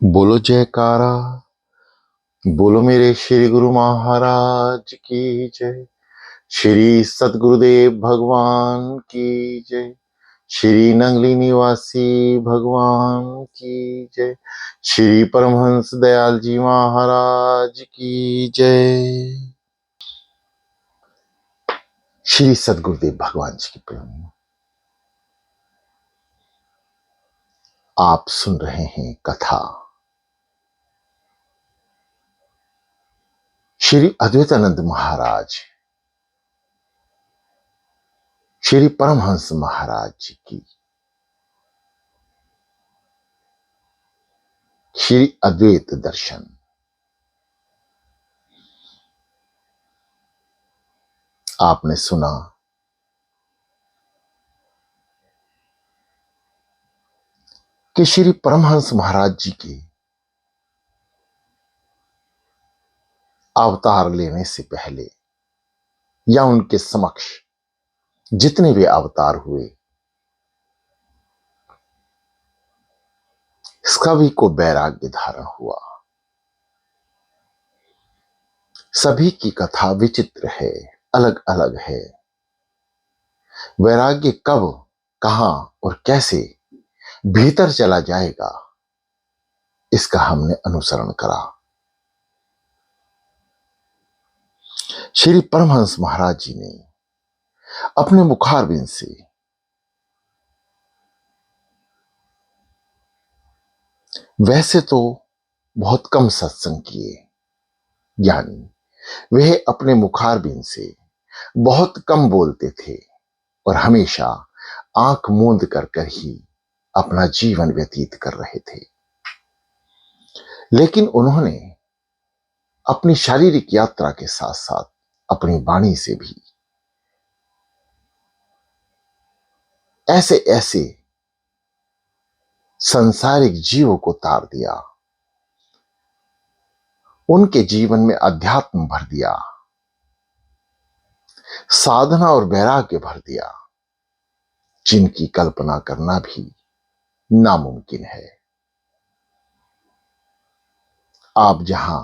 बोलो जयकारा। बोलो मेरे श्री गुरु महाराज की जय। श्री सतगुरुदेव भगवान की जय। श्री नंगली निवासी भगवान की जय। श्री परमहंस दयाल जी महाराज की जय। श्री सतगुरुदेव भगवान जी की प्रेम। आप सुन रहे हैं कथा श्री अद्वैतानंद महाराज श्री परमहंस महाराज जी की श्री अद्वैत दर्शन। आपने सुना कि श्री परमहंस महाराज जी के अवतार लेने से पहले या उनके समक्ष जितने भी अवतार हुए, सभी को वैराग्य धारण हुआ। सभी की कथा विचित्र है, अलग अलग है। वैराग्य कब, कहां और कैसे भीतर चला जाएगा, इसका हमने अनुसरण करा। श्री परमहंस महाराज जी ने अपने मुखारबिंद से वैसे तो बहुत कम सत्संग किए, यानी वह अपने मुखारबिंद से बहुत कम बोलते थे और हमेशा आंख मूंद कर ही अपना जीवन व्यतीत कर रहे थे। लेकिन उन्होंने अपनी शारीरिक यात्रा के साथ साथ अपनी वाणी से भी ऐसे ऐसे सांसारिक जीवों को तार दिया, उनके जीवन में अध्यात्म भर दिया, साधना और वैराग्य भर दिया, जिनकी कल्पना करना भी नामुमकिन है। आप जहां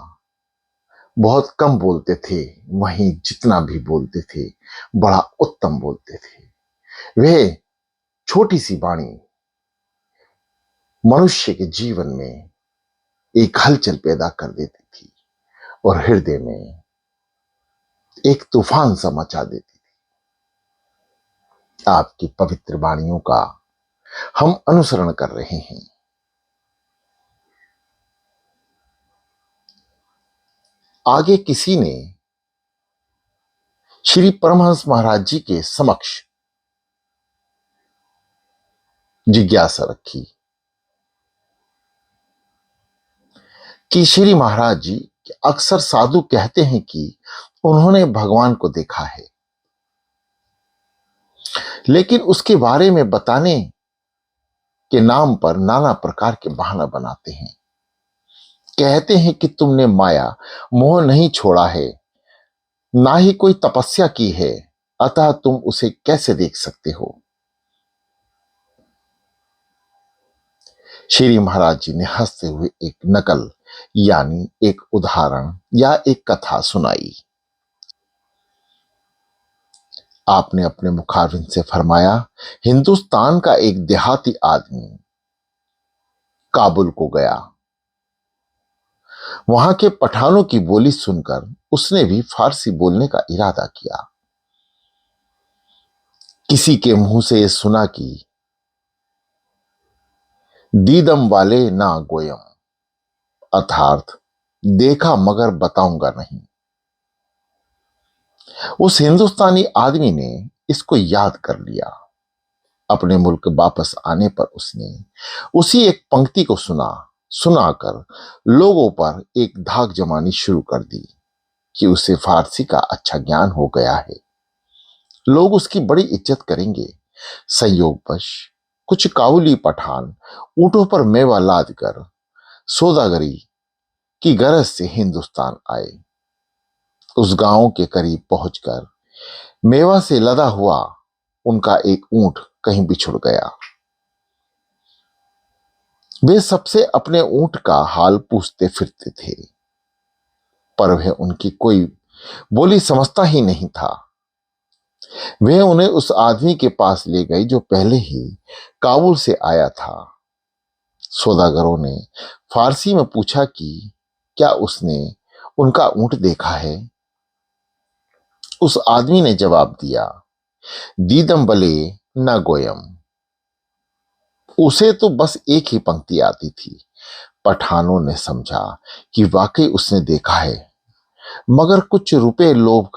बहुत कम बोलते थे, वहीं जितना भी बोलते थे बड़ा उत्तम बोलते थे। वह छोटी सी वाणी मनुष्य के जीवन में एक हलचल पैदा कर देती थी और हृदय में एक तूफान सा मचा देती थी। आपकी पवित्र वाणियों का हम अनुसरण कर रहे हैं। आगे किसी ने श्री परमहंस महाराज जी के समक्ष जिज्ञासा रखी कि श्री महाराज जी अक्सर साधु कहते हैं कि उन्होंने भगवान को देखा है, लेकिन उसके बारे में बताने के नाम पर नाना प्रकार के बहाना बनाते हैं। कहते हैं कि तुमने माया मोह नहीं छोड़ा है, ना ही कोई तपस्या की है, अतः तुम उसे कैसे देख सकते हो। श्री महाराज जी ने हंसते हुए एक नकल यानी एक उदाहरण या एक कथा सुनाई। आपने अपने मुखारबिंद से फरमाया, हिंदुस्तान का एक देहाती आदमी काबुल को गया। वहां के पठानों की बोली सुनकर उसने भी फारसी बोलने का इरादा किया। किसी के मुंह से यह सुना कि दीदम वाले ना गोयम, अर्थात देखा मगर बताऊंगा नहीं। उस हिंदुस्तानी आदमी ने इसको याद कर लिया। अपने मुल्क वापस आने पर उसने उसी एक पंक्ति को सुनाकर लोगों पर एक धाक जमानी शुरू कर दी कि उसे फारसी का अच्छा ज्ञान हो गया है, लोग उसकी बड़ी इज्जत करेंगे। संयोगवश कुछ काबुली पठान ऊंटों पर मेवा लाद कर सौदागरी की गरज से हिंदुस्तान आए। उस गांव के करीब पहुंचकर मेवा से लदा हुआ उनका एक ऊंट कहीं बिछुड़ गया। वे सबसे अपने ऊंट का हाल पूछते फिरते थे, पर वह उनकी कोई बोली समझता ही नहीं था। वे उन्हें उस आदमी के पास ले गई जो पहले ही काबुल से आया था। सौदागरों ने फारसी में पूछा कि क्या उसने उनका ऊंट देखा है। उस आदमी ने जवाब दिया, दीदम बले न गोयम। उसे तो बस एक ही पंक्ति आती थी। पठानों ने समझा कि वाकई उसने देखा है, मगर कुछ रुपए लोभ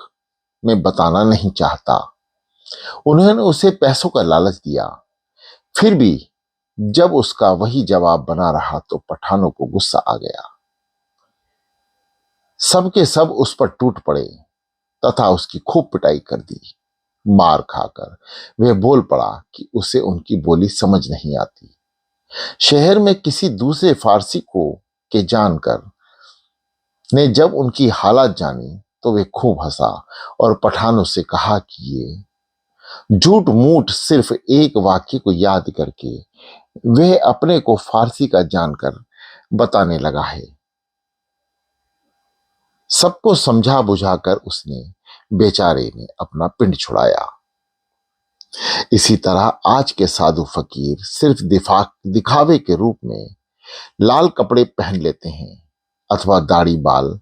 में बताना नहीं चाहता। उन्होंने उसे पैसों का लालच दिया। फिर भी जब उसका वही जवाब बना रहा तो पठानों को गुस्सा आ गया। सबके सब उस पर टूट पड़े तथा उसकी खूब पिटाई कर दी। मार खाकर वह बोल पड़ा कि उसे उनकी बोली समझ नहीं आती। शहर में किसी दूसरे फारसी को के जानकर ने जब उनकी हालत जानी तो वे खूब हंसा और पठानों से कहा कि ये झूठ मूठ सिर्फ एक वाक्य को याद करके वह अपने को फारसी का जानकर बताने लगा है। सबको समझा बुझाकर उसने बेचारे ने अपना पिंड छुड़ाया। इसी तरह आज के साधु फकीर सिर्फ दिखावे के रूप में लाल कपड़े पहन लेते हैं अथवा दाढ़ी बाल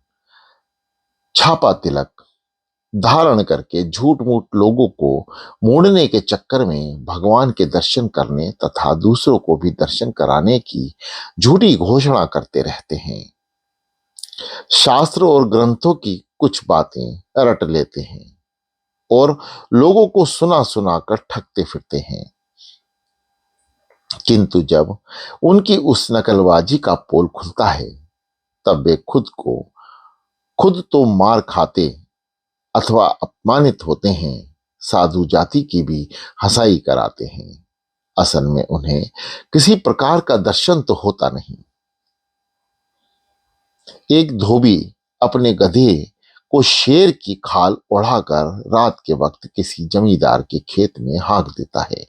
छापा तिलक धारण करके झूठ मूठ लोगों को मोड़ने के चक्कर में भगवान के दर्शन करने तथा दूसरों को भी दर्शन कराने की झूठी घोषणा करते रहते हैं। शास्त्रों और ग्रंथों की कुछ बातें रट लेते हैं और लोगों को सुना सुना कर ठगते फिरते हैं। किंतु जब उनकी उस नकलबाजी का पोल खुलता है तब वे खुद तो मार खाते अथवा अपमानित होते हैं, साधु जाति की भी हंसाई कराते हैं। असल में उन्हें किसी प्रकार का दर्शन तो होता नहीं। एक धोबी अपने गधे को शेर की खाल ओढ़ाकर रात के वक्त किसी जमींदार के खेत में हाँक देता है।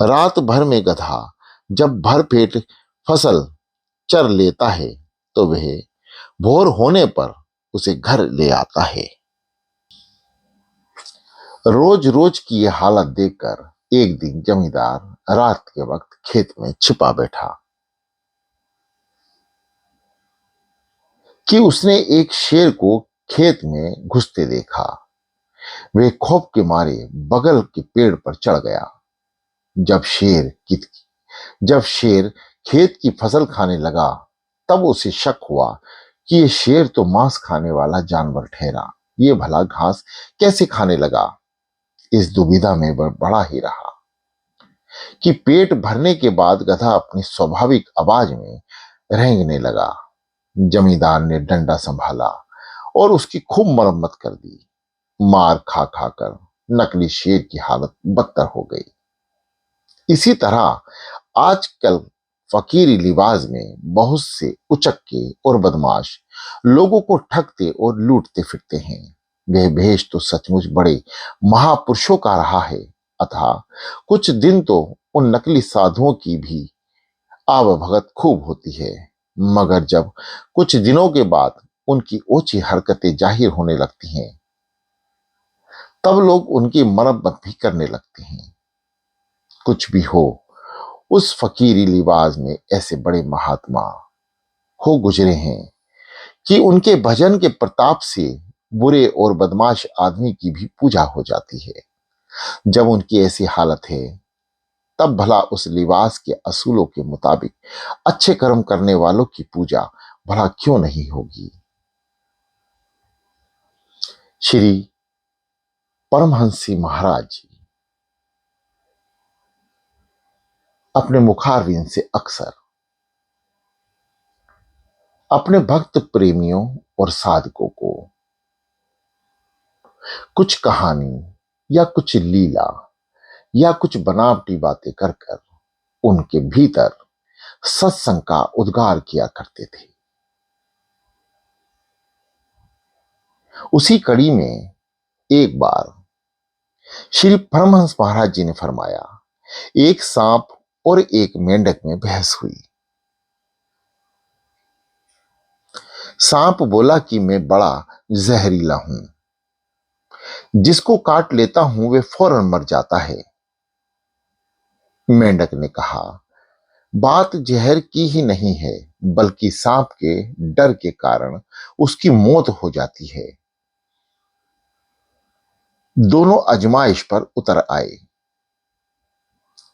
रात भर में गधा जब भर पेट फसल चर लेता है तो वह भोर होने पर उसे घर ले आता है। रोज रोज की यह हालत देखकर एक दिन जमींदार रात के वक्त खेत में छिपा बैठा कि उसने एक शेर को खेत में घुसते देखा। वे खौफ के मारे बगल के पेड़ पर चढ़ गया। जब शेर की जब शेर खेत की फसल खाने लगा तब उसे शक हुआ कि ये शेर तो मांस खाने वाला जानवर ठहरा, ये भला घास कैसे खाने लगा। इस दुविधा में वह बड़ा ही रहा कि पेट भरने के बाद गधा अपनी स्वाभाविक आवाज में रेंगने लगा। जमींदार ने डंडा संभाला और उसकी खूब मरम्मत कर दी। मार खा खाकर नकली शेर की हालत बदतर हो गई। इसी तरह आजकल फकीरी लिबास में बहुत से उचक्के और बदमाश लोगों को ठगते और लूटते फिरते हैं। वह भेष तो सचमुच बड़े महापुरुषों का रहा है, अतः कुछ दिन तो उन नकली साधुओं की भी आवभगत खूब होती है, मगर जब कुछ दिनों के बाद उनकी ओछी हरकतें जाहिर होने लगती हैं तब लोग उनकी मरम्मत भी करने लगते हैं। कुछ भी हो, उस फकीरी लिबास में ऐसे बड़े महात्मा हो गुजरे हैं कि उनके भजन के प्रताप से बुरे और बदमाश आदमी की भी पूजा हो जाती है। जब उनकी ऐसी हालत है तब भला उस लिबास के असूलों के मुताबिक अच्छे कर्म करने वालों की पूजा भला क्यों नहीं होगी। श्री परमहंसी महाराज जी अपने मुखारविंद से अक्सर अपने भक्त प्रेमियों और साधकों को कुछ कहानी या कुछ लीला या कुछ बनावटी बातें कर कर उनके भीतर सत्संग का उद्गार किया करते थे। उसी कड़ी में एक बार श्री परमहंस महाराज जी ने फरमाया, एक सांप और एक मेंढक में बहस हुई। सांप बोला कि मैं बड़ा जहरीला हूं, जिसको काट लेता हूं वे फौरन मर जाता है। मेंढक ने कहा, बात जहर की ही नहीं है, बल्कि सांप के डर के कारण उसकी मौत हो जाती है। दोनों अजमाइश पर उतर आए।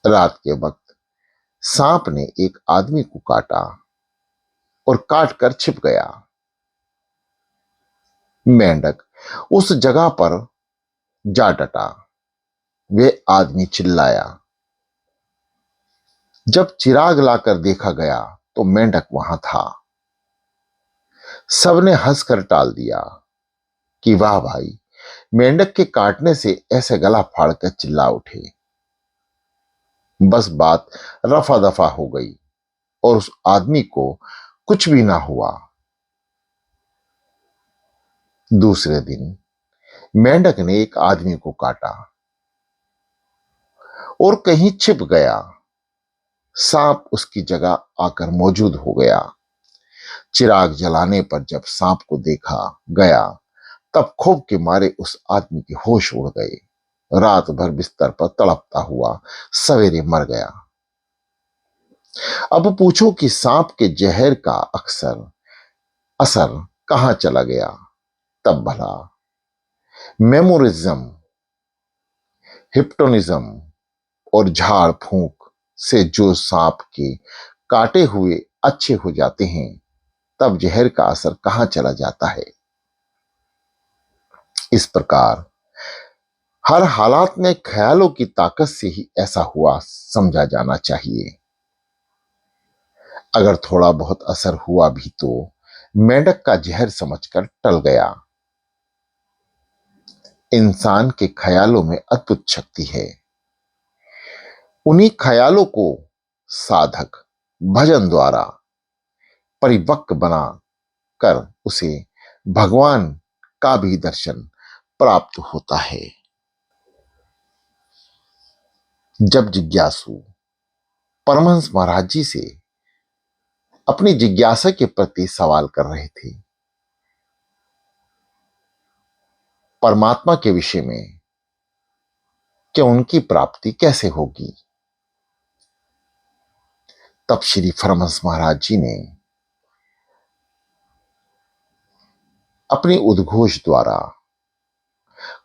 रात के वक्त सांप ने एक आदमी को काटा और काट कर छिप गया। मेंढक उस जगह पर जा डटा। वे आदमी चिल्लाया। जब चिराग लाकर देखा गया तो मेंढक वहां था। सबने हंसकर टाल दिया कि वाह भाई, मेंढक के काटने से ऐसे गला फाड़कर चिल्ला उठे। बस बात रफा दफा हो गई और उस आदमी को कुछ भी ना हुआ। दूसरे दिन मेंढक ने एक आदमी को काटा और कहीं छिप गया। सांप उसकी जगह आकर मौजूद हो गया। चिराग जलाने पर जब सांप को देखा गया, तब खूब के मारे उस आदमी के होश उड़ गए। रात भर बिस्तर पर तड़पता हुआ सवेरे मर गया। अब पूछो कि सांप के जहर का अक्सर असर कहां चला गया? तब भला मेमोरिज्म, हिप्नोटिज्म और झाड़ फूंक से जो सांप के काटे हुए अच्छे हो जाते हैं, तब जहर का असर कहां चला जाता है? इस प्रकार हर हालात में ख्यालों की ताकत से ही ऐसा हुआ समझा जाना चाहिए। अगर थोड़ा बहुत असर हुआ भी तो मेंढक का जहर समझकर टल गया। इंसान के ख्यालों में अद्भुत शक्ति है। उन्हीं ख्यालों को साधक भजन द्वारा परिपक्व बना कर उसे भगवान का भी दर्शन प्राप्त होता है। जब जिज्ञासु परमहंस महाराज जी से अपनी जिज्ञासा के प्रति सवाल कर रहे थे, परमात्मा के विषय में, कि उनकी प्राप्ति कैसे होगी, तब श्री परमहंस महाराज जी ने अपने उद्घोष द्वारा,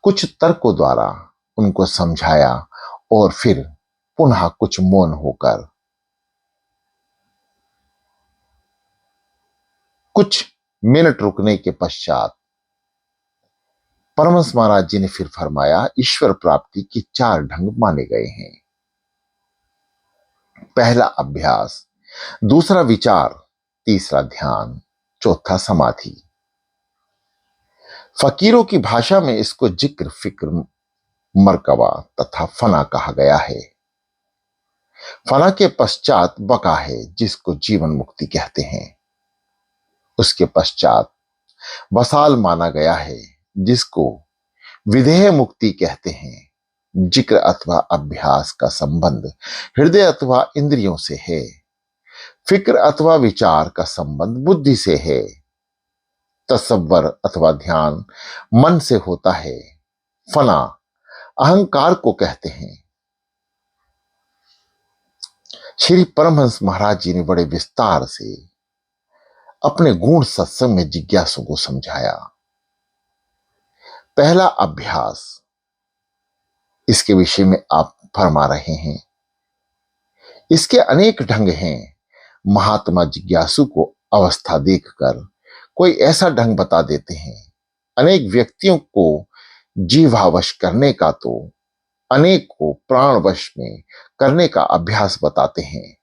कुछ तर्कों द्वारा उनको समझाया और फिर पुनः कुछ मौन होकर कुछ मिनट रुकने के पश्चात परमहंस महाराज जी ने फिर फरमाया, ईश्वर प्राप्ति के 4 ढंग माने गए हैं। पहला अभ्यास, दूसरा विचार, तीसरा ध्यान, चौथा समाधि। फकीरों की भाषा में इसको जिक्र, फिक्र, मरकबा तथा फना कहा गया है। फना के पश्चात बका है, जिसको जीवन मुक्ति कहते हैं। उसके पश्चात वसाल माना गया है, जिसको विधेय मुक्ति कहते हैं। जिक्र अथवा अभ्यास का संबंध हृदय अथवा इंद्रियों से है। फिक्र अथवा विचार का संबंध बुद्धि से है। तसव्वर अथवा ध्यान मन से होता है। फना अहंकार को कहते हैं। श्री परमहंस महाराज जी ने बड़े विस्तार से अपने गूढ़ सत्संग में जिज्ञासु को समझाया। पहला अभ्यास, इसके विषय में आप फरमा रहे हैं, इसके अनेक ढंग हैं। महात्मा जिज्ञासु को अवस्था देखकर कोई ऐसा ढंग बता देते हैं। अनेक व्यक्तियों को जीवावश करने का तो अनेक को प्राणवश में करने का अभ्यास बताते हैं।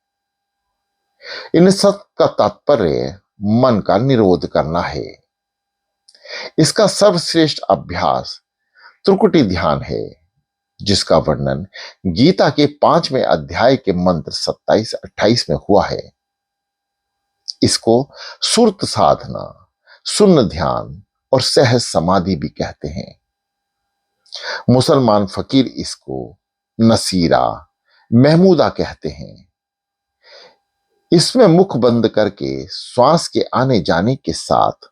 इन सब का तात्पर्य मन का निरोध करना है। इसका सर्वश्रेष्ठ अभ्यास त्रिकुटी ध्यान है, जिसका वर्णन गीता के 5वें अध्याय के मंत्र 27-28 में हुआ है। इसको सुरत साधना, शून्य ध्यान और सहज समाधि भी कहते हैं। मुसलमान फकीर इसको नसीरा, महमूदा कहते हैं। इसमें मुख बंद करके श्वास के आने जाने के साथ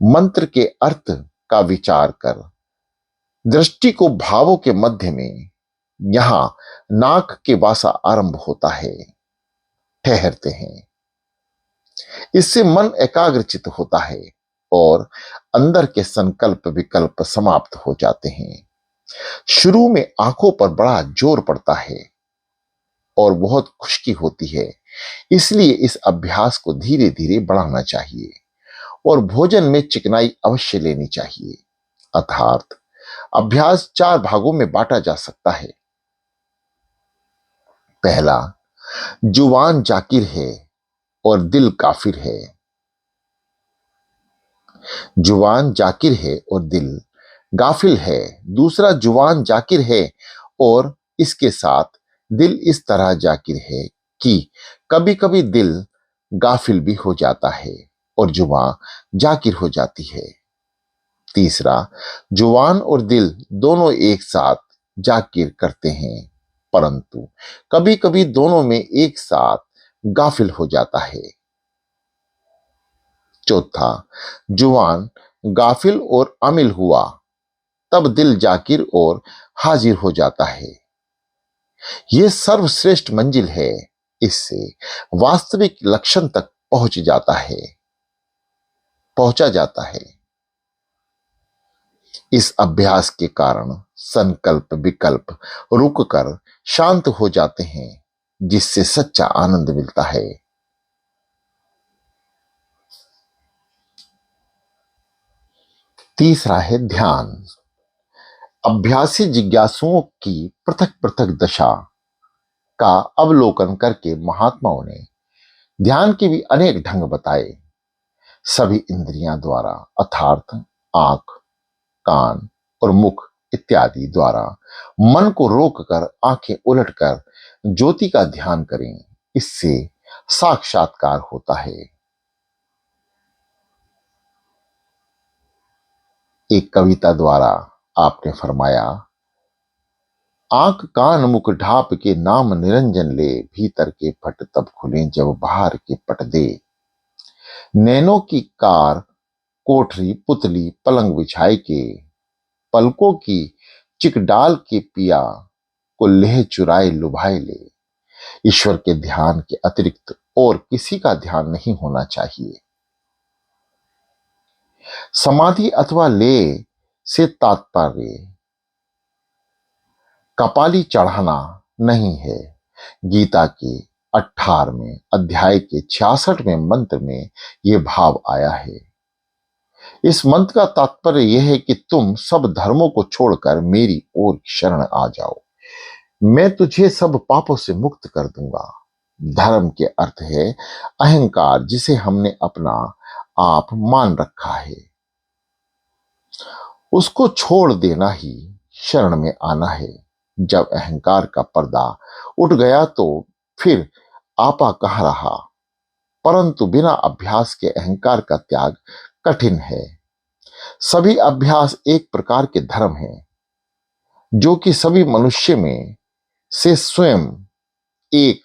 मंत्र के अर्थ का विचार कर दृष्टि को भावों के मध्य में यहां नाक के वासा आरंभ होता है, ठहरते हैं। इससे मन एकाग्रचित होता है और अंदर के संकल्प विकल्प समाप्त हो जाते हैं। शुरू में आंखों पर बड़ा जोर पड़ता है और बहुत खुश्की होती है, इसलिए इस अभ्यास को धीरे धीरे बढ़ाना चाहिए और भोजन में चिकनाई अवश्य लेनी चाहिए। अर्थात अभ्यास 4 भागों में बांटा जा सकता है। पहला, जुबान जाकिर है और दिल काफिर है। जुबान जाकिर है और दिल गाफिल है। दूसरा, जुबान जाकिर है और इसके साथ दिल इस तरह जाकिर है कि कभी कभी दिल गाफिल भी हो जाता है और जुबान जाकिर हो जाती है। तीसरा, जुबान और दिल दोनों एक साथ जाकिर करते हैं, परंतु कभी कभी दोनों में एक साथ गाफिल हो जाता है। चौथा, जुबान गाफिल और अमिल हुआ तब दिल जाकिर और हाजिर हो जाता है। यह सर्वश्रेष्ठ मंजिल है। इससे वास्तविक लक्षण तक पहुंचा जाता है। इस अभ्यास के कारण संकल्प विकल्प रुककर शांत हो जाते हैं, जिससे सच्चा आनंद मिलता है। तीसरा है ध्यान। अभ्यासी जिज्ञासुओं की पृथक पृथक दशा का अवलोकन करके महात्माओं ने ध्यान के भी अनेक ढंग बताए। सभी इंद्रियां द्वारा अर्थात आंख, कान और मुख इत्यादि द्वारा मन को रोककर आंखें उलटकर ज्योति का ध्यान करें। इससे साक्षात्कार होता है। एक कविता द्वारा आपने फरमाया, आंख कान मुख ढाप के नाम निरंजन ले, भीतर के पट तब खुले जब बाहर के पट दे। नैनों की कार कोठरी पुतली पलंग बिछाए के, पलकों की चिक डाल के पिया को लेह चुराए लुभाए ले। ईश्वर के ध्यान के अतिरिक्त और किसी का ध्यान नहीं होना चाहिए। समाधि अथवा ले से तात्पर्य कपाली चढ़ाना नहीं है। गीता के 18वें अध्याय के 66वें मंत्र में यह भाव आया है। इस मंत्र का तात्पर्य यह है कि तुम सब धर्मों को छोड़कर मेरी ओर शरण आ जाओ, मैं तुझे सब पापों से मुक्त कर दूंगा। धर्म के अर्थ है अहंकार, जिसे हमने अपना आप मान रखा है। उसको छोड़ देना ही शरण में आना है। जब अहंकार का पर्दा उठ गया तो फिर आपा कहाँ रहा। परंतु बिना अभ्यास के अहंकार का त्याग कठिन है। सभी अभ्यास एक प्रकार के धर्म हैं, जो कि सभी मनुष्य में से स्वयं एक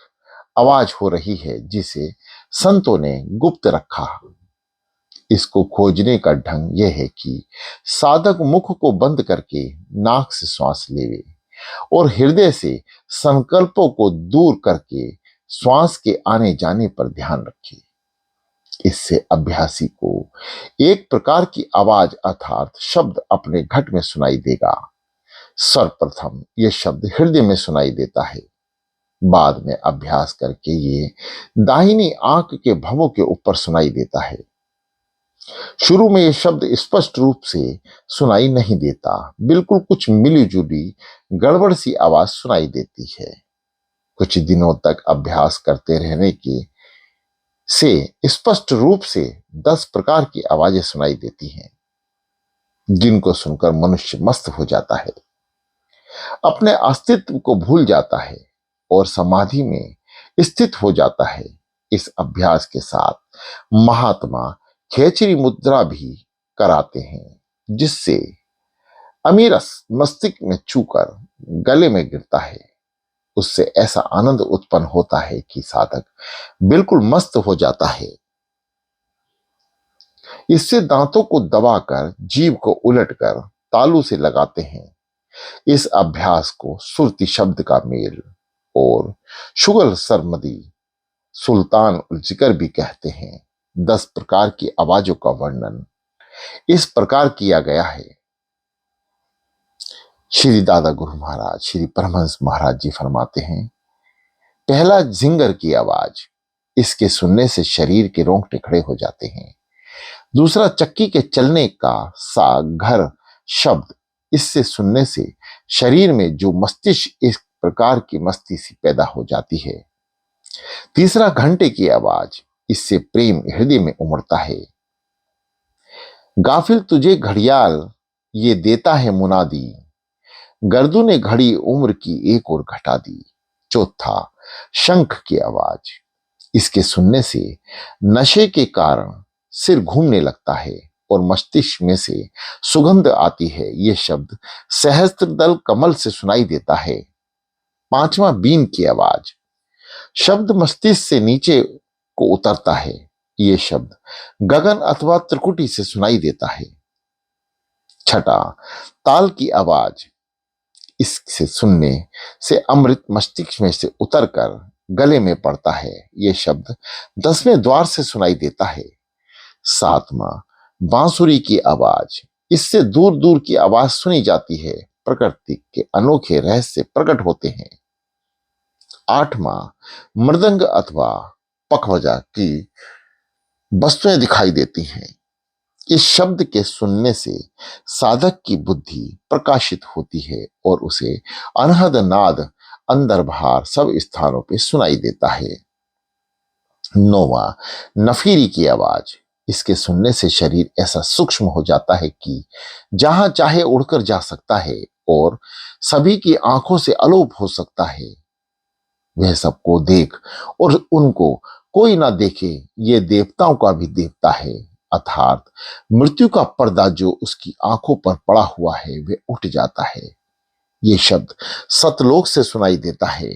आवाज हो रही है, जिसे संतों ने गुप्त रखा। इसको खोजने का ढंग यह है कि साधक मुख को बंद करके नाक से श्वास लेवे और हृदय से संकल्पों को दूर करके श्वास के आने जाने पर ध्यान रखे। इससे अभ्यासी को एक प्रकार की आवाज अर्थात शब्द अपने घट में सुनाई देगा। सर्वप्रथम यह शब्द हृदय में सुनाई देता है, बाद में अभ्यास करके ये दाहिनी आंख के भवों के ऊपर सुनाई देता है। शुरू में यह शब्द स्पष्ट रूप से सुनाई नहीं देता, बिल्कुल कुछ मिली जुली गड़बड़ सी आवाज सुनाई देती है। कुछ दिनों तक अभ्यास करते रहने के से स्पष्ट रूप से 10 प्रकार की आवाजें सुनाई देती हैं, जिनको सुनकर मनुष्य मस्त हो जाता है, अपने अस्तित्व को भूल जाता है और समाधि में स्थित हो जाता है। इस अभ्यास के साथ महात्मा खेचरी मुद्रा भी कराते हैं, जिससे अमीरस मस्तिष्क में छूकर गले में गिरता है। उससे ऐसा आनंद उत्पन्न होता है कि साधक बिल्कुल मस्त हो जाता है। इससे दांतों को दबाकर जीभ को उलटकर तालू से लगाते हैं। इस अभ्यास को सुरती शब्द का मेल और शुगल सरमदी सुल्तान उल जिकर भी कहते हैं। 10 प्रकार की आवाजों का वर्णन इस प्रकार किया गया है। श्री दादा गुरु महाराज श्री परमहंस महाराज जी फरमाते हैं, पहला जिंगर की आवाज, इसके सुनने से शरीर के रोंगटे खड़े हो जाते हैं। दूसरा चक्की के चलने का सा घर शब्द, इससे सुनने से शरीर में जो मस्तिष्क इस प्रकार की मस्ती सी पैदा हो जाती है। तीसरा घंटे की आवाज, इससे प्रेम हृदय में उमड़ता है। गाफिल तुझे घड़ियाल ये देता है मुनादी, गर्दू ने घड़ी उम्र की एक और घटा दी। चौथा शंख की आवाज, इसके सुनने से नशे के कारण सिर घूमने लगता है और मस्तिष्क में से सुगंध आती है। यह शब्द सहस्त्रदल कमल से सुनाई देता है। पांचवा बीन की आवाज, शब्द मस्तिष्क से नीचे को उतरता है। यह शब्द गगन अथवा त्रिकुटी से सुनाई देता है। छठा ताल की आवाज, इससे सुनने से अमृत मस्तिष्क में से उतरकर गले में पड़ता है। यह शब्द 10वें द्वार से सुनाई देता है। सातवां बांसुरी की आवाज, इससे दूर दूर की आवाज सुनी जाती है। प्रकृति के अनोखे रहस्य प्रकट होते हैं। आठवां मृदंग अथवा पखवजा की वस्तुएं दिखाई देती हैं। इस शब्द के सुनने से साधक की बुद्धि प्रकाशित होती है और उसे अनहद नाद अंदर बाहर सब स्थानों पे सुनाई देता है। नौवां नफीरी की आवाज, इसके सुनने से शरीर ऐसा सूक्ष्म हो जाता है कि जहां चाहे उड़कर जा सकता है और सभी की आंखों से अलोप हो सकता है। वह सबको देख और उनको कोई ना देखे, ये देवताओं का भी देवता है। अर्थात मृत्यु का पर्दा जो उसकी आंखों पर पड़ा हुआ है वह उठ जाता है। ये शब्द सतलोक से सुनाई देता है।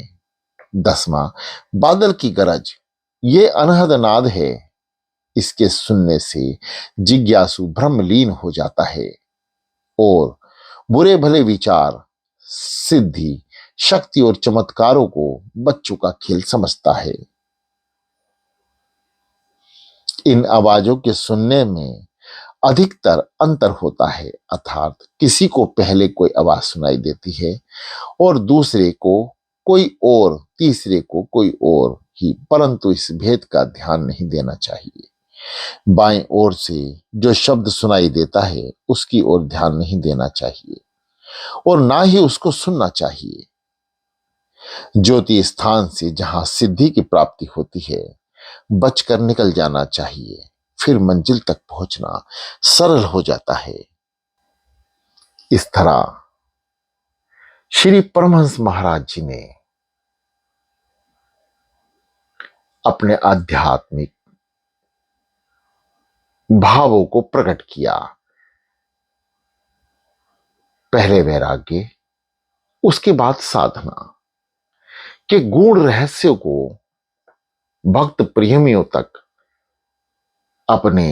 10वां बादल की गरज, ये अनहद नाद है। इसके सुनने से जिज्ञासु ब्रह्मलीन हो जाता है और बुरे भले विचार, सिद्धि, शक्ति और चमत्कारों को बच्चों का खेल समझता है। इन आवाजों के सुनने में अधिकतर अंतर होता है, अर्थात किसी को पहले कोई आवाज सुनाई देती है और दूसरे को कोई और, तीसरे को कोई और ही, परंतु इस भेद का ध्यान नहीं देना चाहिए। बाएं ओर से जो शब्द सुनाई देता है उसकी ओर ध्यान नहीं देना चाहिए और ना ही उसको सुनना चाहिए। ज्योति स्थान से जहां सिद्धि की प्राप्ति होती है बचकर निकल जाना चाहिए, फिर मंजिल तक पहुंचना सरल हो जाता है। इस तरह श्री परमहंस महाराज जी ने अपने आध्यात्मिक भावों को प्रकट किया। पहले वैराग्य, उसके बाद साधना के गूढ़ रहस्यों को भक्त प्रेमियों तक अपने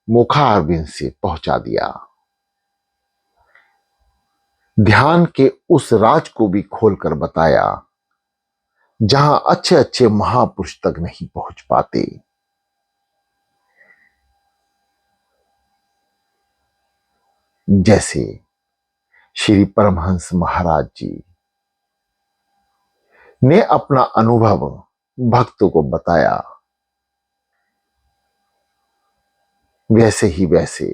मुखारबिंद से पहुंचा दिया। ध्यान के उस राज को भी खोलकर बताया जहां अच्छे अच्छे महापुरुष तक नहीं पहुंच पाते। जैसे श्री परमहंस महाराज जी ने अपना अनुभव भक्तों को बताया, वैसे ही वैसे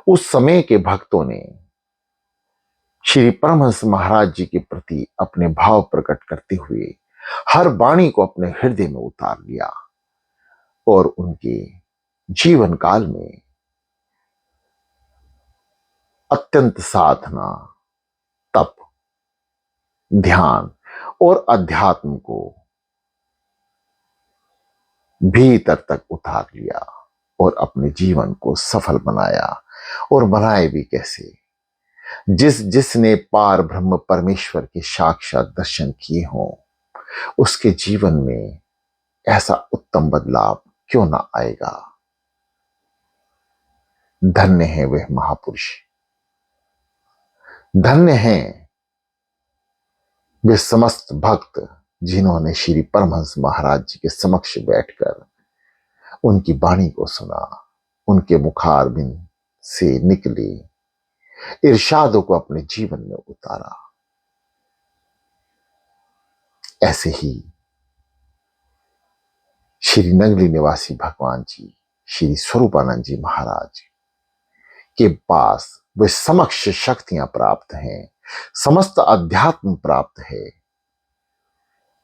उस समय के भक्तों ने श्री परमहंस महाराज जी के प्रति अपने भाव प्रकट करते हुए हर वाणी को अपने हृदय में उतार लिया और उनके जीवन काल में अत्यंत साधना, तप, ध्यान और अध्यात्म को भीतर तक उतार लिया और अपने जीवन को सफल बनाया। और बनाए भी कैसे? जिसने पार ब्रह्म परमेश्वर के साक्षात दर्शन किए हों, उसके जीवन में ऐसा उत्तम बदलाव क्यों ना आएगा। धन्य है वह महापुरुष, धन्य हैं वे समस्त भक्त जिन्होंने श्री परमहंस महाराज जी के समक्ष बैठकर उनकी वाणी को सुना, उनके मुखारबिंद से निकले इरशादों को अपने जीवन में उतारा। ऐसे ही श्री नगली निवासी भगवान जी श्री स्वरूपानंद जी महाराज के पास वे समक्ष शक्तियां प्राप्त हैं, समस्त अध्यात्म प्राप्त है,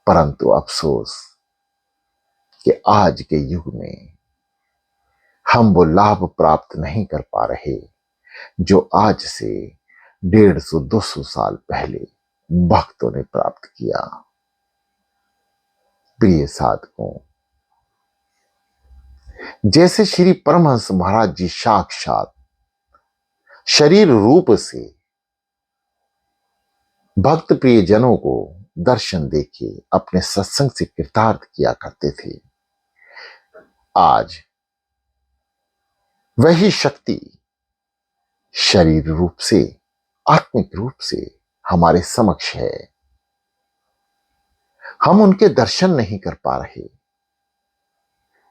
परंतु अफसोस कि आज के युग में हम वो लाभ प्राप्त नहीं कर पा रहे जो आज से 150-200 साल पहले भक्तों ने प्राप्त किया। प्रिय साधकों, जैसे श्री परमहंस महाराज जी साक्षात शरीर रूप से भक्त प्रिय जनों को दर्शन देके अपने सत्संग से कृतार्थ किया करते थे, आज वही शक्ति शरीर रूप से, आत्मिक रूप से हमारे समक्ष है। हम उनके दर्शन नहीं कर पा रहे,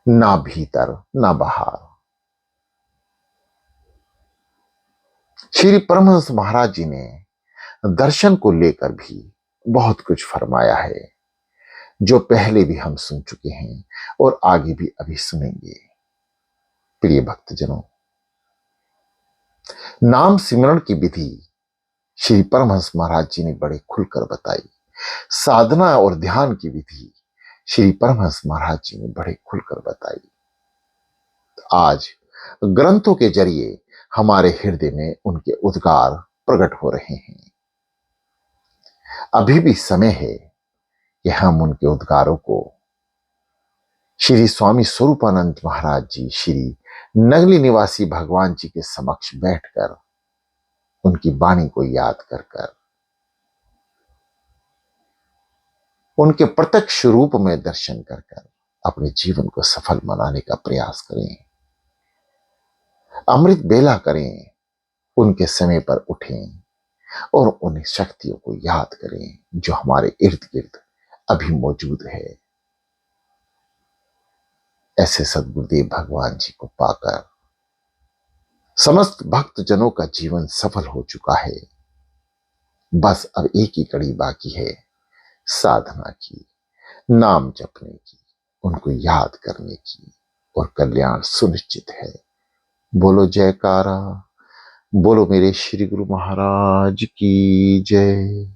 ना भीतर ना बाहर। श्री परमहंस महाराज जी ने दर्शन को लेकर भी बहुत कुछ फरमाया है, जो पहले भी हम सुन चुके हैं और आगे भी अभी सुनेंगे। प्रिय भक्तजनों, नाम सिमरण की विधि श्री परमहंस महाराज जी ने बड़े खुलकर बताई। साधना और ध्यान की विधि श्री परमहंस महाराज जी ने बड़े खुलकर बताई। आज ग्रंथों के जरिए हमारे हृदय में उनके उद्गार प्रकट हो रहे हैं। अभी भी समय है कि हम उनके उद्गारों को श्री स्वामी स्वरूपानंद महाराज जी श्री नगली निवासी भगवान जी के समक्ष बैठकर उनकी वाणी को याद कर कर उनके प्रत्यक्ष रूप में दर्शन कर कर अपने जीवन को सफल बनाने का प्रयास करें। अमृत बेला करें, उनके समय पर उठें और उन शक्तियों को याद करें जो हमारे इर्द गिर्द अभी मौजूद है। ऐसे सद्गुरुदेव भगवान जी को पाकर समस्त भक्त जनों का जीवन सफल हो चुका है। बस अब एक ही कड़ी बाकी है, साधना की, नाम जपने की, उनको याद करने की, और कल्याण सुनिश्चित है। बोलो जयकारा, बोलो मेरे श्री गुरु महाराज की जय।